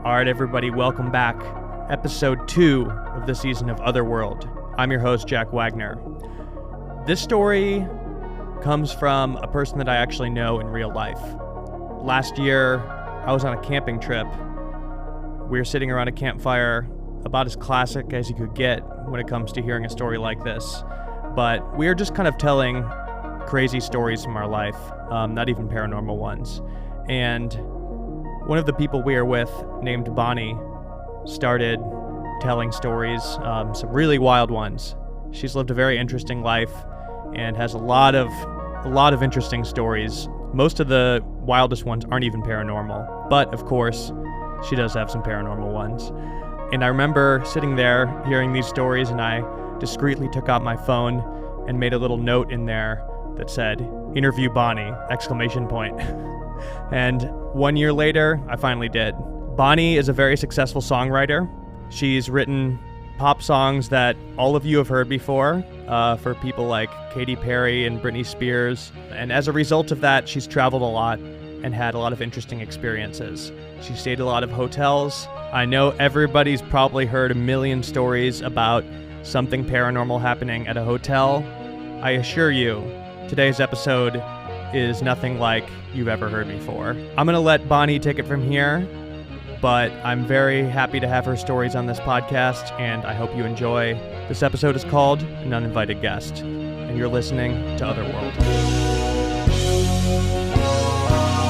All right, everybody, welcome back. Episode 2 of the season of Otherworld. I'm your host, Jack Wagner. This story comes from a person that I actually know in real life. Last year, I was on a camping trip. We were sitting around a campfire, about as classic as you could get when it comes to hearing a story like this. But we were just kind of telling crazy stories from our life, not even paranormal ones. And one of the people we were with, named Bonnie, started telling stories, some really wild ones. She's lived a very interesting life and has a lot of interesting stories. Most of the wildest ones aren't even paranormal, but of course, she does have some paranormal ones. And I remember sitting there hearing these stories, and I discreetly took out my phone and made a little note in there that said, "Interview Bonnie!" And 1 year later, I finally did. Bonnie is a very successful songwriter. She's written pop songs that all of you have heard before, for people like Katy Perry and Britney Spears. And as a result of that, she's traveled a lot and had a lot of interesting experiences. She stayed at a lot of hotels. I know everybody's probably heard a million stories about something paranormal happening at a hotel. I assure you, today's episode is nothing like you've ever heard before. I'm going to let Bonnie take it from here, but I'm very happy to have her stories on this podcast, and I hope you enjoy. This episode is called An Uninvited Guest, and you're listening to Otherworld.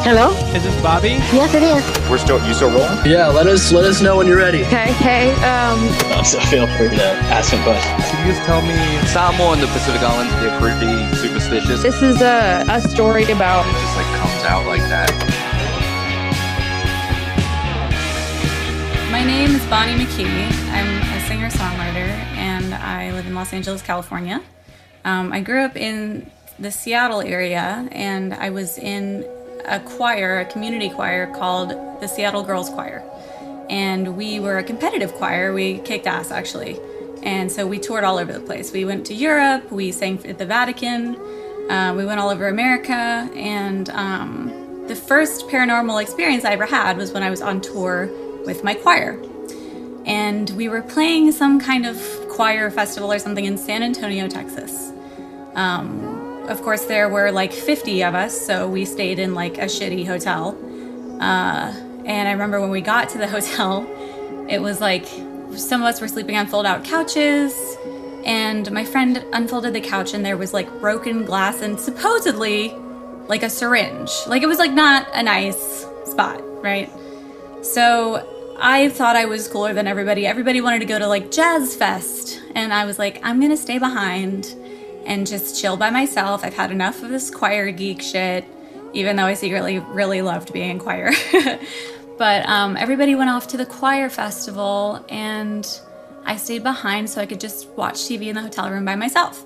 Hello? Is this Bobby? Yes, it is. You still rolling? Yeah, let us know when you're ready. Okay, hey, So feel free to ask some questions. Can you just tell me... Samoa in the Pacific Islands, they're pretty superstitious. this is a story about... It just comes out like that. My name is Bonnie McKee. I'm a singer-songwriter, and I live in Los Angeles, California. I grew up in the Seattle area, and I was in a choir, a community choir called the Seattle Girls Choir. And we were a competitive choir. We kicked ass, actually. And so we toured all over the place. We went to Europe, we sang at the Vatican, we went all over America, and the first paranormal experience I ever had was when I was on tour with my choir. And we were playing some kind of choir festival or something in San Antonio, Texas. Of course, there were 50 of us, so we stayed in a shitty hotel. And I remember when we got to the hotel, it was some of us were sleeping on fold-out couches, and my friend unfolded the couch, and there was broken glass and supposedly a syringe. It was not a nice spot, right? So I thought I was cooler than everybody. Everybody wanted to go to Jazz Fest, and I was I'm gonna stay behind and just chill by myself. I've had enough of this choir geek shit, even though I secretly really loved being in choir. But everybody went off to the choir festival, and I stayed behind so I could just watch TV in the hotel room by myself.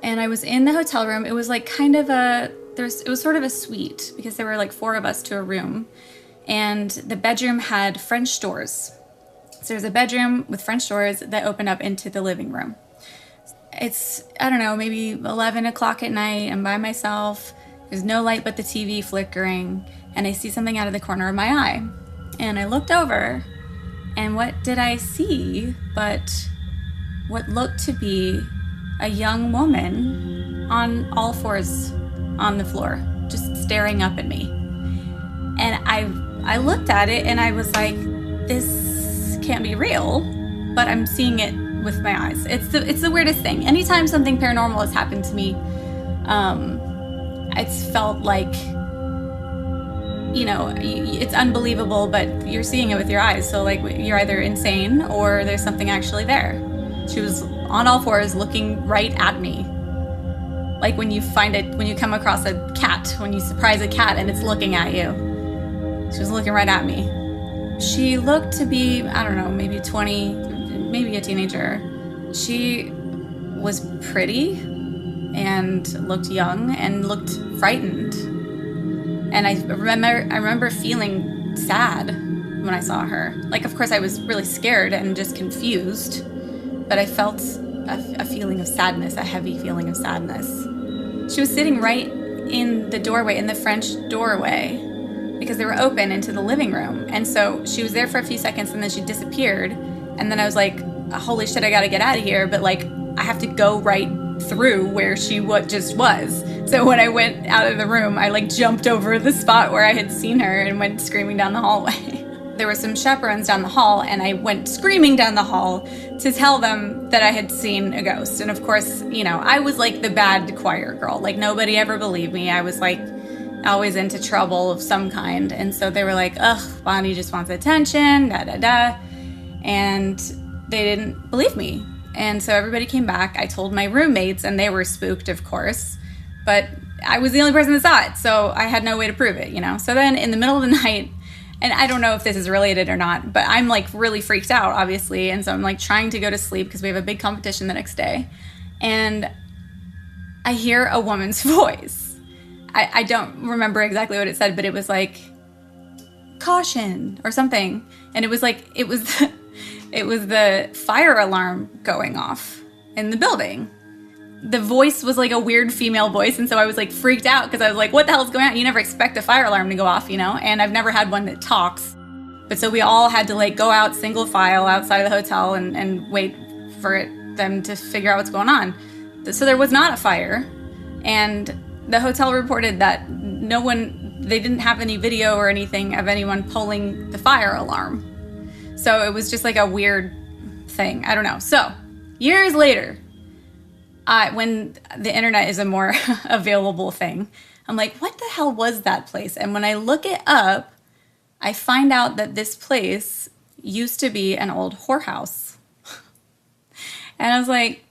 And I was in the hotel room. It was it was sort of a suite, because there were 4 of us to a room, and the bedroom had French doors. So there's a bedroom with French doors that open up into the living room. It's, I don't know, maybe 11 o'clock at night. I'm by myself. There's no light but the TV flickering, and I see something out of the corner of my eye. And I looked over, and what did I see but what looked to be a young woman on all fours on the floor, just staring up at me. And I looked at it, and I was like, this can't be real, but I'm seeing it with my eyes. It's the weirdest thing. Anytime something paranormal has happened to me, it's felt it's unbelievable, but you're seeing it with your eyes. So you're either insane or there's something actually there. She was on all fours looking right at me. When you come across a cat, when you surprise a cat and it's looking at you. She was looking right at me. She looked to be, I don't know, maybe 20, maybe a teenager. She was pretty and looked young and looked frightened. And I remember feeling sad when I saw her. Of course, I was really scared and just confused, but I felt a feeling of sadness, a heavy feeling of sadness. She was sitting right in the doorway, in the French doorway, because they were open into the living room. And so she was there for a few seconds and then she disappeared. And then I was like, holy shit, I gotta get out of here. But like, I have to go right through where she just was. So when I went out of the room, I like jumped over the spot where I had seen her and went screaming down the hallway. There were some chaperones down the hall, and I went screaming down the hall to tell them that I had seen a ghost. And of course, you know, I was like the bad choir girl. Like, nobody ever believed me. I was like always into trouble of some kind. And so they were like, ugh, Bonnie just wants attention, da da da. And they didn't believe me. And so everybody came back. I told my roommates, and they were spooked, of course. But I was the only person that saw it, so I had no way to prove it, you know? So then in the middle of the night, and I don't know if this is related or not, but I'm like really freaked out, obviously. And so I'm like trying to go to sleep because we have a big competition the next day. And I hear a woman's voice. I don't remember exactly what it said, but it was like, caution or something. And it was like, it was the fire alarm going off in the building. The voice was like a weird female voice, and so I was like freaked out because I was like, what the hell is going on? You never expect a fire alarm to go off, you know? And I've never had one that talks. But so we all had to like go out single file outside of the hotel and wait for them to figure out what's going on. So there was not a fire, and the hotel reported that they didn't have any video or anything of anyone pulling the fire alarm. So it was just like a weird thing. I don't know. So years later, when the internet is a more available thing, I'm like, what the hell was that place? And when I look it up, I find out that this place used to be an old whorehouse. And I was like,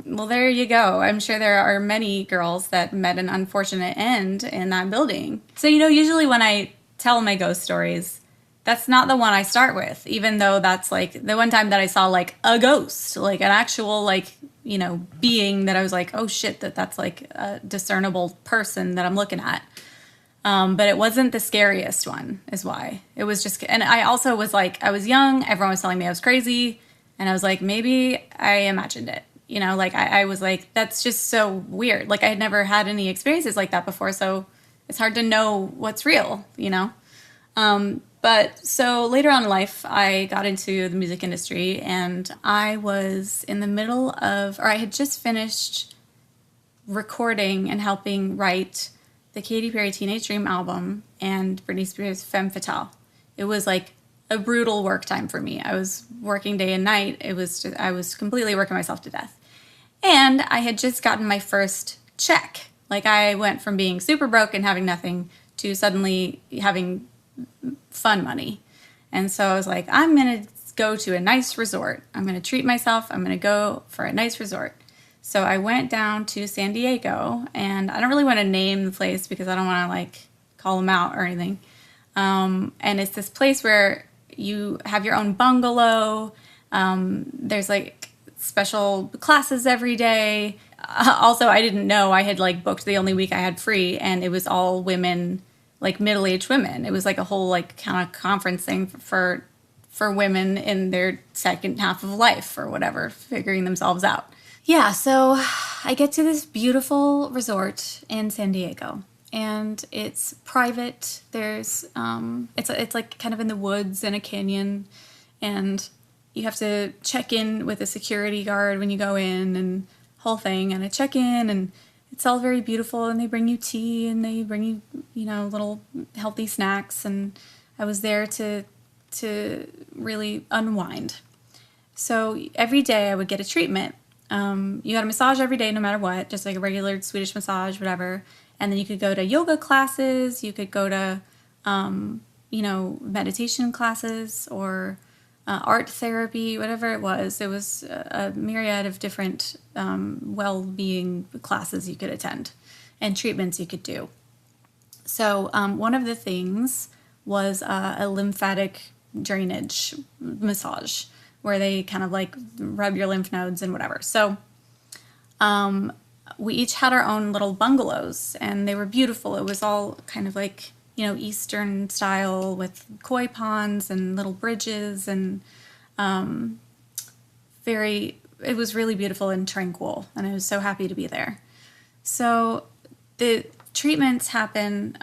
well, there you go. I'm sure there are many girls that met an unfortunate end in that building. So, you know, usually when I tell my ghost stories, that's not the one I start with, even though that's like the one time that I saw like a ghost, like an actual like, you know, being that I was like, oh shit, that's like a discernible person that I'm looking at. But it wasn't the scariest one is why. It was just, and I also was like, I was young, everyone was telling me I was crazy. And I was like, maybe I imagined it. You know, like I was like, that's just so weird. Like I had never had any experiences like that before. So it's hard to know what's real, you know? But so later on in life, I got into the music industry, and I was in the middle of, or I had just finished recording and helping write the Katy Perry Teenage Dream album and Britney Spears' Femme Fatale. It was like a brutal work time for me. I was working day and night. I was completely working myself to death. And I had just gotten my first check. Like I went from being super broke and having nothing to suddenly having fun money. And so I was like, I'm going to go to a nice resort. I'm going to treat myself. I'm going to go for a nice resort. So I went down to San Diego, and I don't really want to name the place because I don't want to like call them out or anything. And it's this place where you have your own bungalow. There's like special classes every day. Also, I didn't know I had like booked the only week I had free, and it was all women, like middle-aged women. It was like a whole like kind of conference thing for women in their second half of life or whatever, figuring themselves out. Yeah, so I get to this beautiful resort in San Diego, and it's private. There's it's like kind of in the woods in a canyon, and you have to check in with a security guard when you go in and whole thing. And I check in, and it's all very beautiful, and they bring you tea, and they bring you, you know, little healthy snacks. And I was there to really unwind. So every day I would get a treatment. You got a massage every day, no matter what, just like a regular Swedish massage, whatever. And then you could go to yoga classes, you could go to, you know, meditation classes or art therapy, whatever it was. It was a myriad of different well-being classes you could attend and treatments you could do. So one of the things was a lymphatic drainage massage, where they kind of like rub your lymph nodes and whatever. So we each had our own little bungalows, and they were beautiful. It was all kind of like, you know, Eastern style with koi ponds and little bridges, and it was really beautiful and tranquil, and I was so happy to be there. So the treatments happen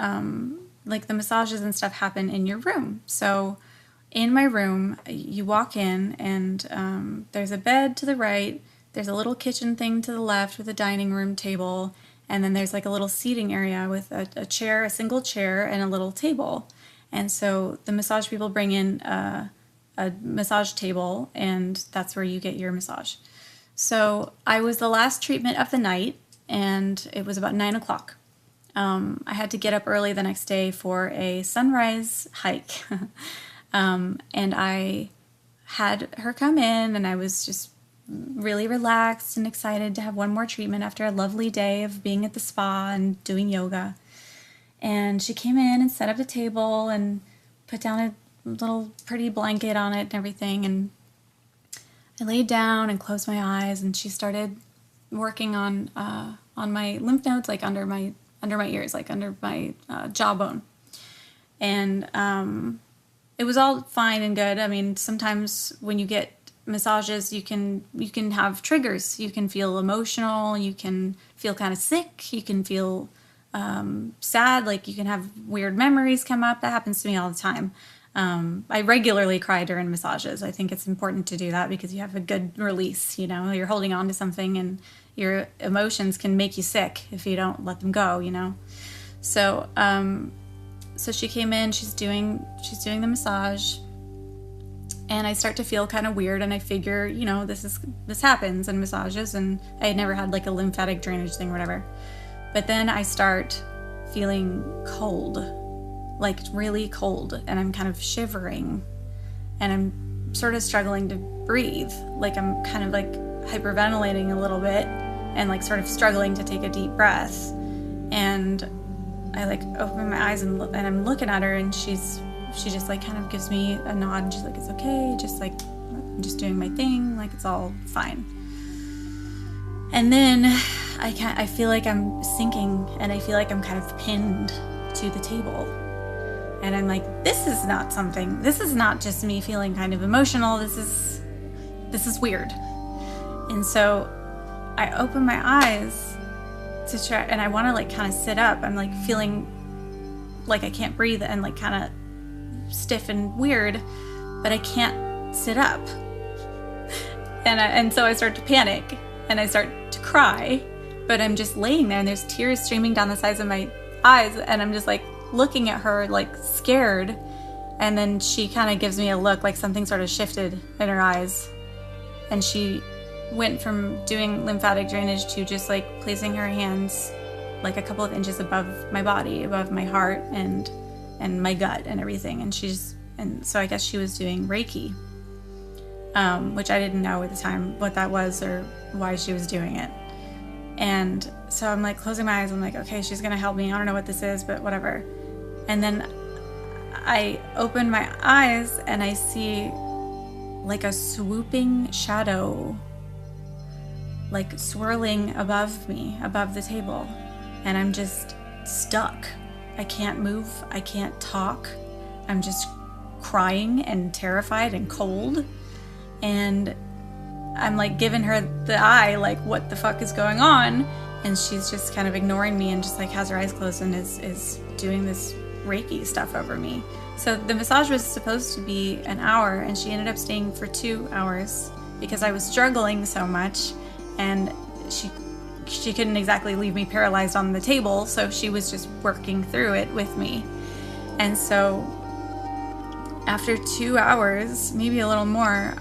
like the massages and stuff happen in your room. So in my room, you walk in and there's a bed to the right. There's a little kitchen thing to the left with a dining room table. And then there's like a little seating area with a chair, a single chair, and a little table. And so the massage people bring in a massage table, and that's where you get your massage. So I was the last treatment of the night, and it was about 9 o'clock. I had to get up early the next day for a sunrise hike. And I had her come in, and I was just really relaxed and excited to have one more treatment after a lovely day of being at the spa and doing yoga. And she came in and set up the table and put down a little pretty blanket on it and everything. And I laid down and closed my eyes, and she started working on my lymph nodes, like under my ears, like under my jawbone. And it was all fine and good. I mean, sometimes when you get massages, you can have triggers. You can feel emotional. You can feel kind of sick. You can feel sad. Like you can have weird memories come up. That happens to me all the time. I regularly cry during massages. I think it's important to do that because you have a good release. You know, you're holding on to something, and your emotions can make you sick if you don't let them go. You know, so so she came in. She's doing the massage. And I start to feel kind of weird, and I figure, you know, this happens in massages, and I had never had like a lymphatic drainage thing or whatever. But then I start feeling cold, like really cold, and I'm kind of shivering, and I'm sort of struggling to breathe. Like I'm kind of like hyperventilating a little bit and like sort of struggling to take a deep breath. And I like open my eyes and I'm looking at her, and she just like kind of gives me a nod, and she's like, it's okay, just like I'm just doing my thing, like it's all fine. And then I feel like I'm sinking, and I feel like I'm kind of pinned to the table, and I'm like, this is not just me feeling kind of emotional, this is weird. And so I open my eyes to try, and I want to like kind of sit up. I'm like feeling like I can't breathe and like kind of stiff and weird, but I can't sit up. And so I start to panic, and I start to cry, but I'm just laying there, and there's tears streaming down the sides of my eyes, and I'm just like looking at her like scared. And then she kind of gives me a look like something sort of shifted in her eyes, and she went from doing lymphatic drainage to just like placing her hands like a couple of inches above my body, above my heart and my gut and everything. And so I guess she was doing Reiki, which I didn't know at the time what that was or why she was doing it. And so I'm like closing my eyes. I'm like, okay, she's gonna help me. I don't know what this is, but whatever. And then I open my eyes, and I see like a swooping shadow like swirling above me, above the table. And I'm just stuck. I can't move. I can't talk. I'm just crying and terrified and cold. And I'm like giving her the eye, like, what the fuck is going on? And she's just kind of ignoring me and just like has her eyes closed and is doing this Reiki stuff over me. So the massage was supposed to be an hour, and she ended up staying for 2 hours because I was struggling so much, and she couldn't exactly leave me paralyzed on the table, so she was just working through it with me. And so after 2 hours, maybe a little more,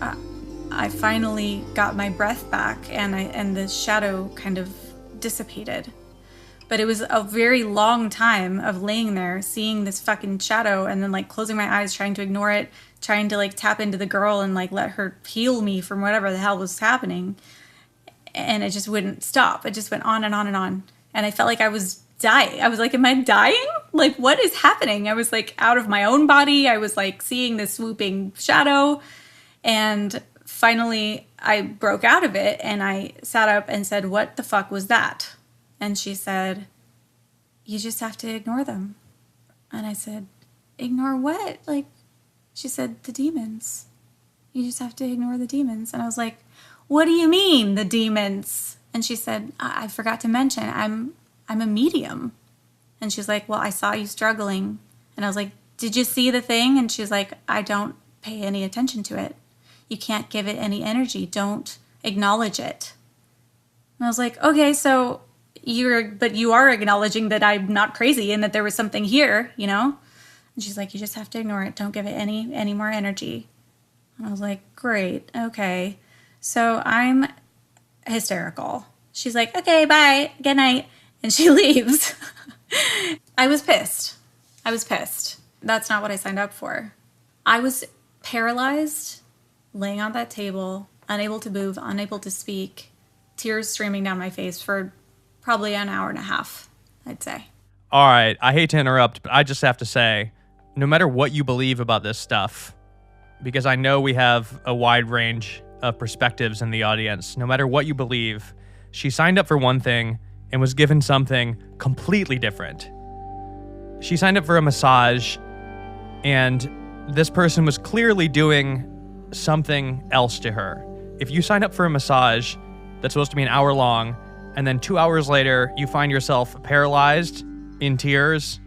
I finally got my breath back, and the shadow kind of dissipated. But it was a very long time of laying there, seeing this fucking shadow, and then like closing my eyes, trying to ignore it, trying to like tap into the girl and like let her heal me from whatever the hell was happening. And it just wouldn't stop. It just went on and on and on. And I felt like I was dying. I was like, am I dying? Like, what is happening? I was like out of my own body. I was like seeing this swooping shadow. And finally I broke out of it, and I sat up and said, what the fuck was that? And she said, you just have to ignore them. And I said, ignore what? Like, she said, the demons. You just have to ignore the demons. And I was like, what do you mean, the demons? And she said, I forgot to mention, I'm a medium. And she's like, well, I saw you struggling And I was like, did you see the thing? And she was like, I don't pay any attention to it. You can't give it any energy. Don't acknowledge it. And I was like, okay, so you are acknowledging that I'm not crazy and that there was something here, you know? And she's like, you just have to ignore it. Don't give it any more energy. And I was like, great, okay. So I'm hysterical. She's like, okay, bye, good night. And she leaves. I was pissed. That's not what I signed up for. I was paralyzed, laying on that table, unable to move, unable to speak, tears streaming down my face for probably an hour and a half, I'd say. All right, I hate to interrupt, but I just have to say, no matter what you believe about this stuff, because I know we have a wide range of perspectives in the audience, no matter what you believe, she signed up for one thing and was given something completely different. She signed up for a massage, and this person was clearly doing something else to her. If you sign up for a massage that's supposed to be an hour long, and then 2 hours later, you find yourself paralyzed, in tears,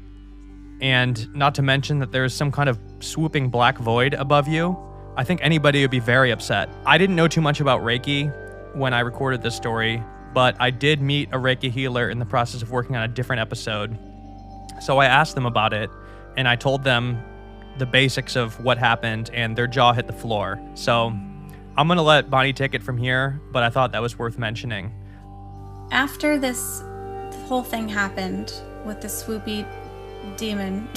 and not to mention that there's some kind of swooping black void above you, I think anybody would be very upset. I didn't know too much about Reiki when I recorded this story, but I did meet a Reiki healer in the process of working on a different episode. So I asked them about it, and I told them the basics of what happened, and their jaw hit the floor. So I'm going to let Bonnie take it from here, but I thought that was worth mentioning. After this whole thing happened with the swoopy demon,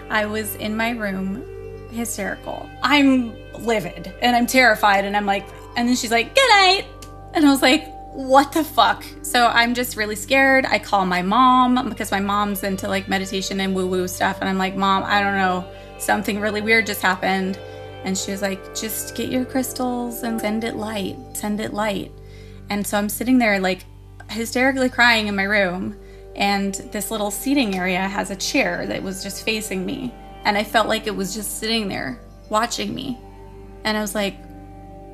I was in my room, hysterical. I'm livid, and I'm terrified, and I'm like, and then she's like, good night. And I was like, what the fuck? So I'm just really scared. I call my mom because my mom's into like meditation and woo-woo stuff. And I'm like, Mom, I don't know. Something really weird just happened. And she was like, just get your crystals and send it light. Send it light. And so I'm sitting there like hysterically crying in my room. And this little seating area has a chair that was just facing me. And I felt like it was just sitting there watching me. And I was like,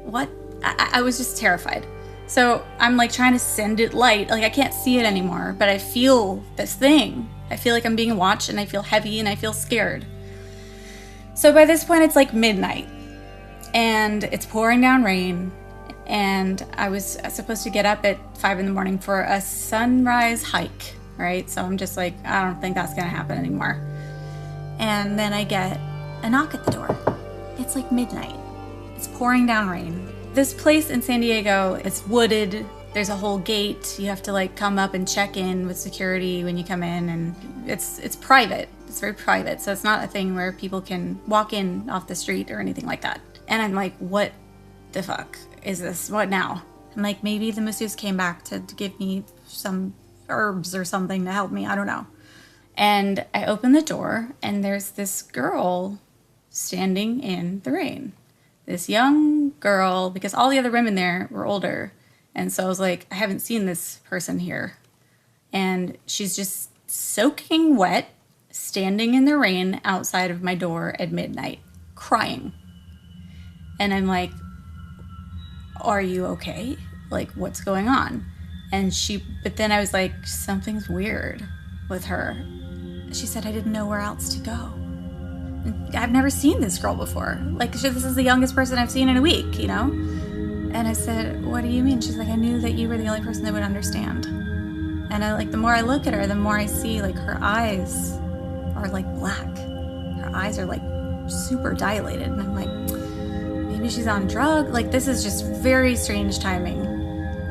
what? I was just terrified. So I'm like trying to send it light. Like I can't see it anymore, but I feel this thing. I feel like I'm being watched, and I feel heavy, and I feel scared. So by this point, it's like midnight, and it's pouring down rain. And I was supposed to get up at 5 a.m. for a sunrise hike, right? So I'm just like, I don't think that's gonna happen anymore. And then I get a knock at the door. It's like midnight. It's pouring down rain. This place in San Diego, it's wooded. There's a whole gate. You have to like come up and check in with security when you come in, and it's private. It's very private. So it's not a thing where people can walk in off the street or anything like that. And I'm like, what the fuck is this? What now? I'm like, maybe the masseuse came back to give me some herbs or something to help me. I don't know. And I open the door, and there's this girl standing in the rain. This young girl, because all the other women there were older. And so I was like, I haven't seen this person here. And she's just soaking wet, standing in the rain outside of my door at midnight, crying. And I'm like, are you okay? Like, what's going on? But then I was like, something's weird with her. She said I didn't know where else to go. I've never seen this girl before. Like, this is the youngest person I've seen in a week, you know? And I said, what do you mean? She's like, I knew that you were the only person that would understand. And the more I look at her, the more I see, like, her eyes are, like, black. Her eyes are, like, super dilated. And I'm like, maybe she's on drugs. Like, this is just very strange timing.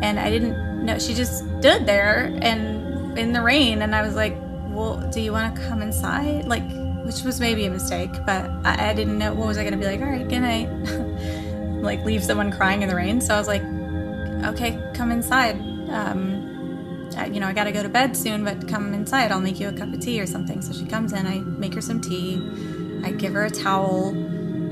And I didn't know. She just stood there and in the rain. And I was like, well, do you want to come inside? Like, which was maybe a mistake, but I didn't know. What was I going to be like? All right, good night. Like, leave someone crying in the rain. So I was like, okay, come inside. I got to go to bed soon, but come inside. I'll make you a cup of tea or something. So she comes in. I make her some tea. I give her a towel.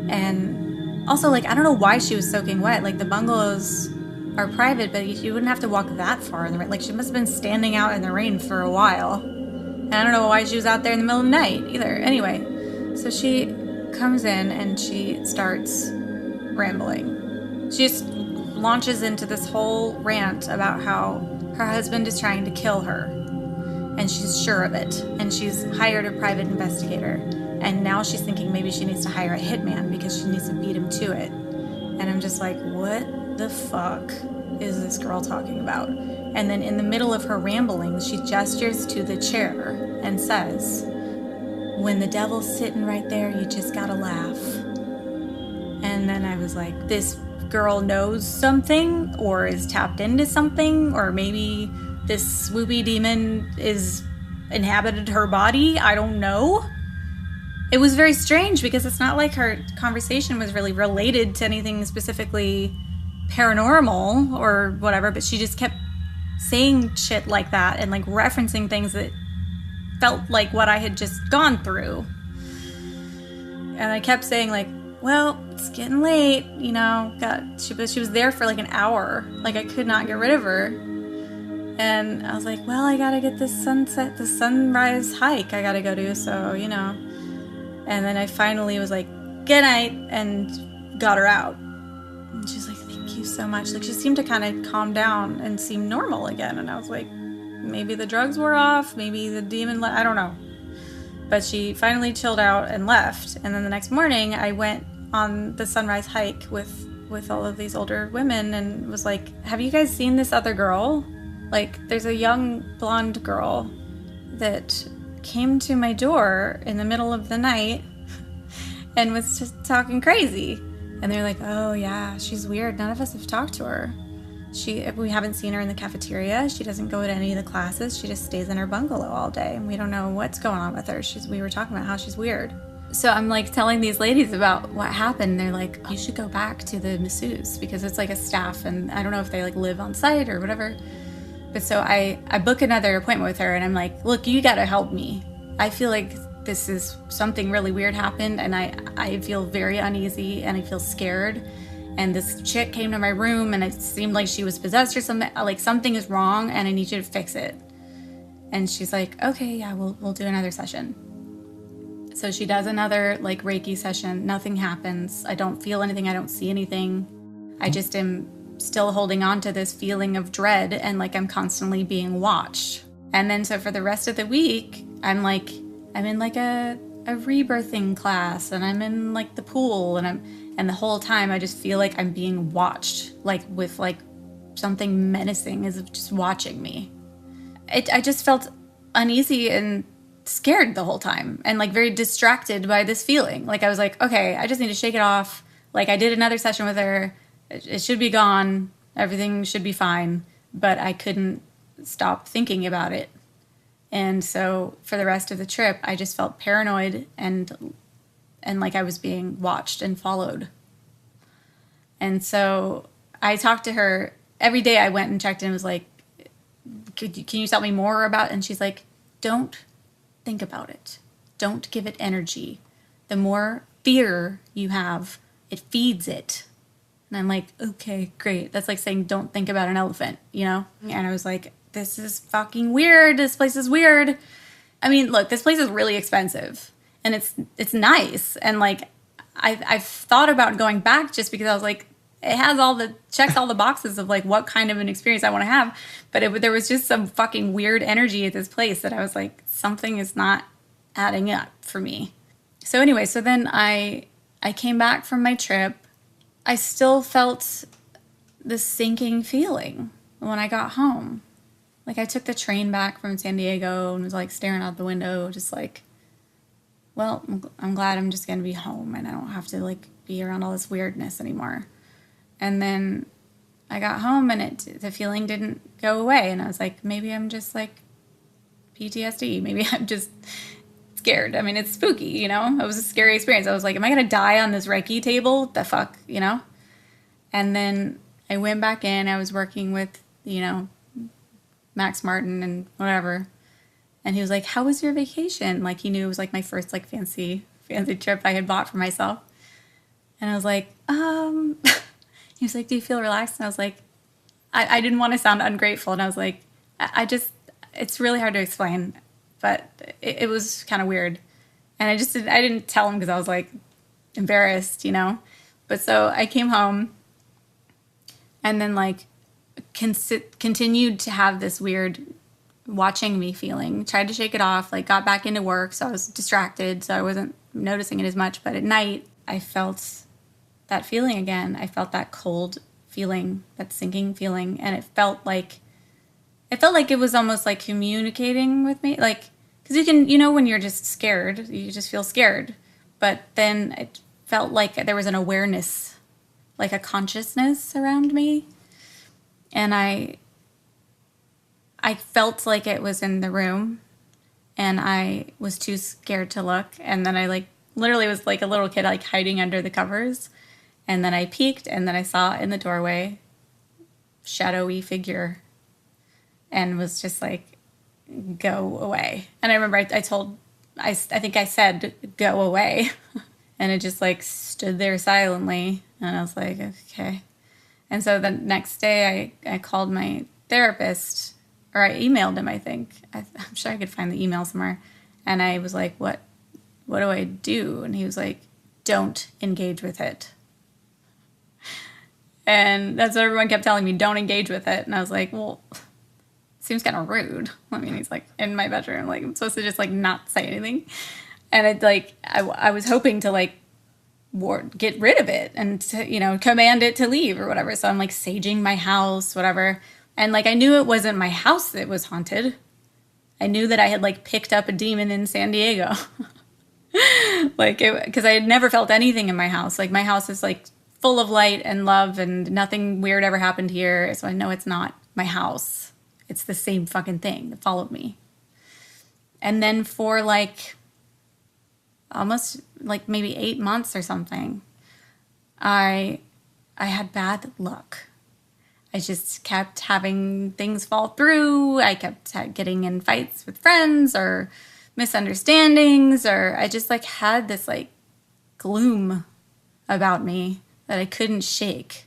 And also, like, I don't know why she was soaking wet. Like, the bungalows are private, but you wouldn't have to walk that far in the rain. Like, she must have been standing out in the rain for a while. And I don't know why she was out there in the middle of the night either. Anyway, so she comes in and she starts rambling. She just launches into this whole rant about how her husband is trying to kill her. and she's sure of it. And she's hired a private investigator. And now she's thinking maybe she needs to hire a hitman because she needs to beat him to it. And I'm just like, what the fuck is this girl talking about? And then in the middle of her ramblings, she gestures to the chair and says, when the devil's sitting right there, you just gotta laugh. And then I was like, this girl knows something or is tapped into something, or maybe this swoopy demon is inhabited her body. I don't know. It was very strange because it's not like her conversation was really related to anything specifically paranormal or whatever, but she just kept saying shit like that and like referencing things that felt like what I had just gone through. And I kept saying like, well, it's getting late, you know. She was there for like an hour. Like I could not get rid of her. And I was like, well, I gotta get this sunrise hike I gotta go do, so, you know. And then I finally was like, good night, and got her out. And she's like, thank you so much. Like she seemed to kind of calm down and seem normal again. And I was like, maybe the drugs were off, maybe the demon, I don't know. But she finally chilled out and left. And then the next morning, I went on the sunrise hike with all of these older women and was like, have you guys seen this other girl? Like, there's a young blonde girl that came to my door in the middle of the night and was just talking crazy. And they're like, oh yeah, she's weird. None of us have talked to her. We haven't seen her in the cafeteria. She doesn't go to any of the classes. She just stays in her bungalow all day. And we don't know what's going on with her. We were talking about how she's weird. So I'm like telling these ladies about what happened. They're like, you should go back to the masseuse because it's like a staff. And I don't know if they like live on site or whatever. But so I book another appointment with her and I'm like, look, you got to help me. I feel like this is something really weird happened and I feel very uneasy and I feel scared. And this chick came to my room and it seemed like she was possessed or something. Like something is wrong and I need you to fix it. And she's like, okay, yeah, we'll do another session. So she does another like Reiki session. Nothing happens. I don't feel anything. I don't see anything. I just am still holding on to this feeling of dread and like I'm constantly being watched. And then so for the rest of the week, I'm in like a rebirthing class and I'm in like the pool and the whole time I just feel like I'm being watched, like with like something menacing is just watching me. I just felt uneasy and scared the whole time and like very distracted by this feeling. Like I was like, okay, I just need to shake it off. Like I did another session with her. It should be gone. Everything should be fine. But I couldn't stop thinking about it. And so for the rest of the trip, I just felt paranoid and like I was being watched and followed. And so I talked to her every day. I went and checked in and was like, can you tell me more about it? And she's like, don't think about it. Don't give it energy. The more fear you have, it feeds it. And I'm like, okay, great. That's like saying don't think about an elephant, you know? And I was like, this is fucking weird. This place is weird. I mean, look, this place is really expensive. And it's nice. And like, I've thought about going back just because I was like, it has checks all the boxes of like what kind of an experience I want to have. But there was just some fucking weird energy at this place that I was like, something is not adding up for me. So anyway, so then I came back from my trip. I still felt this sinking feeling when I got home. Like I took the train back from San Diego and was like staring out the window, just like, well, I'm glad I'm just going to be home and I don't have to like be around all this weirdness anymore. And then I got home and the feeling didn't go away. And I was like, maybe I'm just like PTSD. Maybe I'm just scared. I mean, it's spooky, you know? It was a scary experience. I was like, am I going to die on this Reiki table? The fuck, you know? And then I went back in. I was working with, you know, Max Martin and whatever. And he was like, how was your vacation? Like, he knew it was like my first like fancy trip I had bought for myself. And I was like, he was like, do you feel relaxed? And I was like, I didn't want to sound ungrateful. And I was like, it's really hard to explain. But it was kind of weird. And I didn't tell him because I was like embarrassed, you know. But so I came home and then like continued to have this weird watching me feeling. Tried to shake it off, like got back into work, so I was distracted, so I wasn't noticing it as much. But at night, I felt that feeling again. I felt that cold feeling, that sinking feeling, and it felt like it was almost like communicating with me, like, because you can, when you're just scared, you just feel scared. But then it felt like there was an awareness, like a consciousness around me, and I felt like it was in the room, and I was too scared to look. And then I like literally was like a little kid, like hiding under the covers. And then I peeked, and then I saw in the doorway shadowy figure, and was just like, go away. And I remember I think I said, go away. And it just like stood there silently. And I was like, okay. And so the next day I called my therapist, or I emailed him, I think. I'm sure I could find the email somewhere. And I was like, what do I do? And he was like, don't engage with it. And that's what everyone kept telling me, don't engage with it. And I was like, well, seems kind of rude. I mean, he's like in my bedroom, like I'm supposed to just like not say anything. And it like, I was hoping to like get rid of it and to, command it to leave or whatever. So I'm like saging my house, whatever. And like, I knew it wasn't my house that was haunted. I knew that I had like picked up a demon in San Diego. Because I had never felt anything in my house. Like my house is like full of light and love, and nothing weird ever happened here. So I know it's not my house. It's the same fucking thing that followed me. And then for like almost like maybe 8 months or something, I had bad luck. I just kept having things fall through. I kept getting in fights with friends or misunderstandings, or I just like had this like gloom about me that I couldn't shake.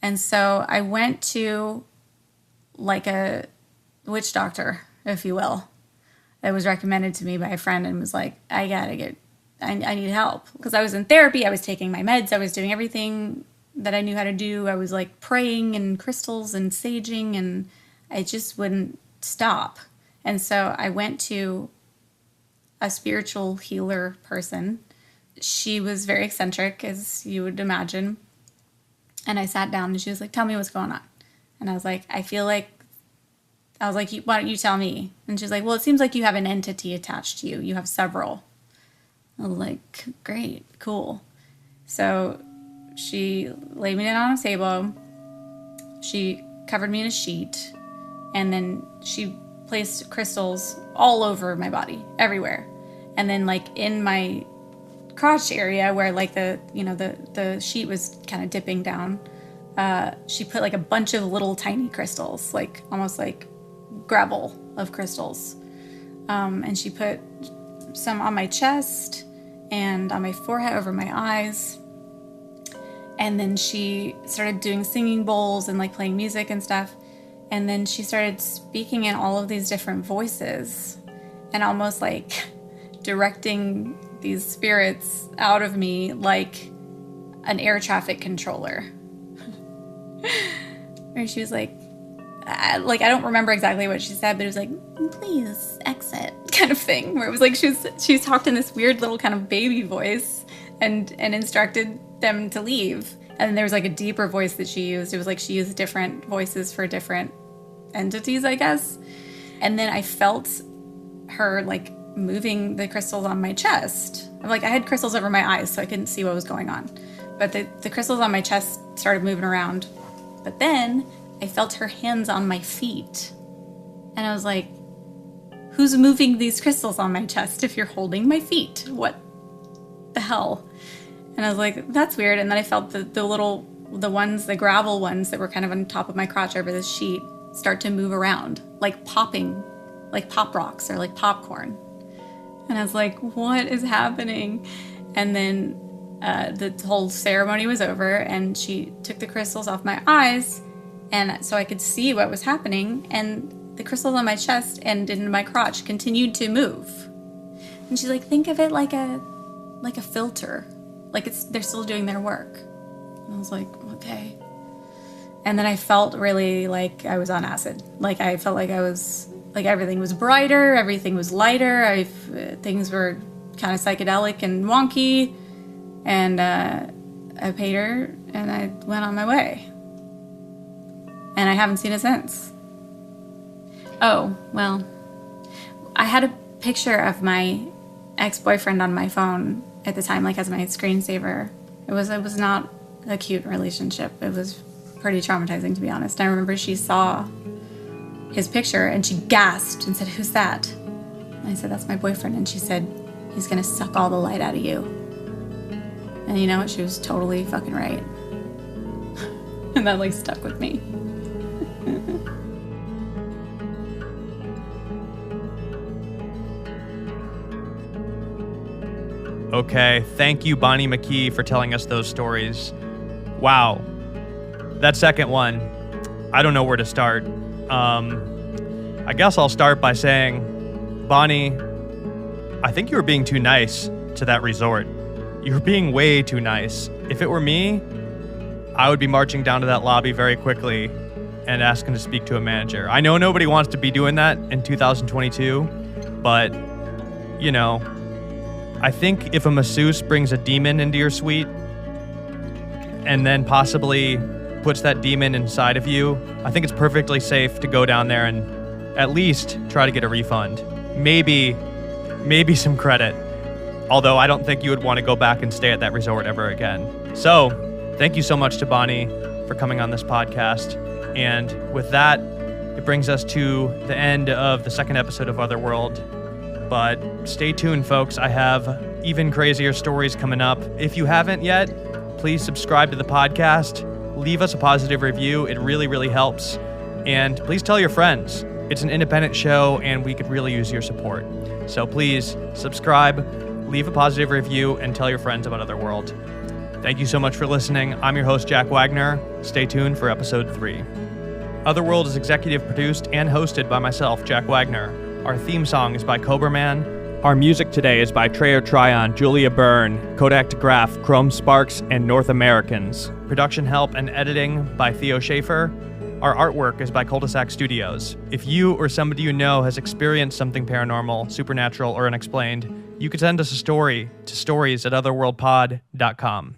And so I went to like a witch doctor, if you will, that was recommended to me by a friend, and was like, I need help. Because I was in therapy, I was taking my meds, I was doing everything that I knew how to do. I was like praying and crystals and saging, and I just wouldn't stop. And so I went to a spiritual healer person. She was very eccentric, as you would imagine. And I sat down and she was like, tell me what's going on. And I was like, why don't you tell me? And she's like, well, it seems like you have an entity attached to you. You have several. I was like, great, cool. So she laid me down on a table. She covered me in a sheet. And then she placed crystals all over my body, everywhere. And then like in my crotch area where like the sheet was kind of dipping down, she put like a bunch of little tiny crystals, like almost like gravel of crystals. And she put some on my chest and on my forehead, over my eyes. And then she started doing singing bowls and like playing music and stuff. And then she started speaking in all of these different voices and almost like directing these spirits out of me like an air traffic controller. Where she was like, I don't remember exactly what she said, but it was like, please exit kind of thing. Where it was like she talked in this weird little kind of baby voice and instructed them to leave. And then there was like a deeper voice that she used. It was like she used different voices for different entities, I guess. And then I felt her like moving the crystals on my chest. Like I had crystals over my eyes, so I couldn't see what was going on. But the crystals on my chest started moving around. But then I felt her hands on my feet. And I was like, who's moving these crystals on my chest if you're holding my feet? What the hell? And I was like, that's weird. And then I felt the gravel ones that were kind of on top of my crotch over this sheet start to move around, like popping, like pop rocks or like popcorn. And I was like, what is happening? And then the whole ceremony was over, and she took the crystals off my eyes, and so I could see what was happening. And the crystals on my chest and in my crotch continued to move. And she's like, think of it like a filter, like they're still doing their work. And I was like, okay. And then I felt really like I was on acid. Like I felt like I was like everything was brighter, everything was lighter. Things were kind of psychedelic and wonky, and I paid her and I went on my way. And I haven't seen it since. Oh, well, I had a picture of my ex-boyfriend on my phone at the time, like as my screensaver. It was not a cute relationship. It was pretty traumatizing, to be honest. I remember she saw his picture and she gasped and said, "Who's that?" And I said, "That's my boyfriend." And she said, "He's gonna suck all the light out of you." And you know what? She was totally fucking right. And that like stuck with me. Okay, thank you, Bonnie McKee, for telling us those stories. Wow. That second one, I don't know where to start. I guess I'll start by saying, Bonnie, I think you were being too nice to that resort. You were being way too nice. If it were me, I would be marching down to that lobby very quickly and asking to speak to a manager. I know nobody wants to be doing that in 2022, but, you know, I think if a masseuse brings a demon into your suite and then possibly puts that demon inside of you, I think it's perfectly safe to go down there and at least try to get a refund. Maybe some credit. Although I don't think you would want to go back and stay at that resort ever again. So, thank you so much to Bonnie for coming on this podcast. And with that, it brings us to the end of the second episode of Otherworld. But stay tuned, folks. I have even crazier stories coming up. If you haven't yet, please subscribe to the podcast. Leave us a positive review. It really, really helps. And please tell your friends. It's an independent show, and we could really use your support. So please subscribe, leave a positive review, and tell your friends about Otherworld. Thank you so much for listening. I'm your host, Jack Wagner. Stay tuned for episode 3. Otherworld is executive produced and hosted by myself, Jack Wagner. Our theme song is by Cobraman. Our music today is by Treyer Tryon, Julia Byrne, Kodak DeGraff, Chrome Sparks, and North Americans. Production help and editing by Theo Schaefer. Our artwork is by Cul-de-sac Studios. If you or somebody you know has experienced something paranormal, supernatural, or unexplained, you could send us a story to stories@otherworldpod.com.